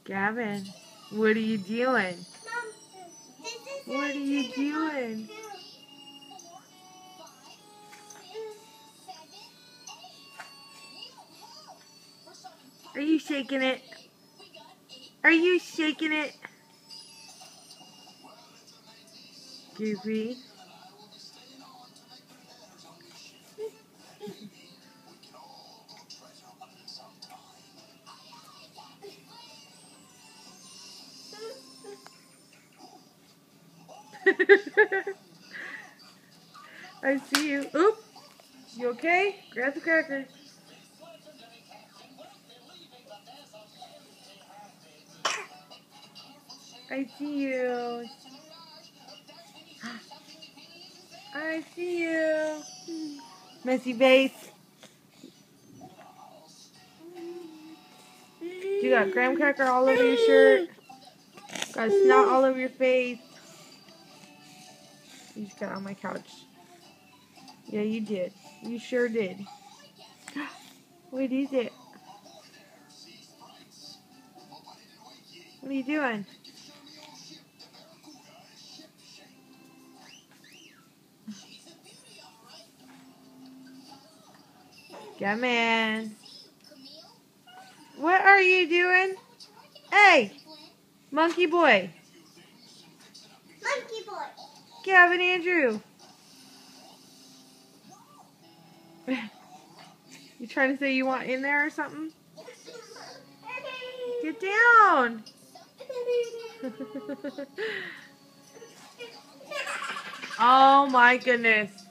Gavin, what are you doing? What are you doing? Are you shaking it? Are you shaking it? Goofy. I see you. Oop. You okay? Grab the crackers. I see you. I see you. Messy face. You got graham cracker all over your shirt. Got snot all over your face. You just got on my couch. Yeah, you did. You sure did. What is it? What are you doing? Come in. What are you doing? Hey! Monkey boy. Monkey boy. Gavin Andrew. You trying to say you want in there or something? Get down. Oh my goodness.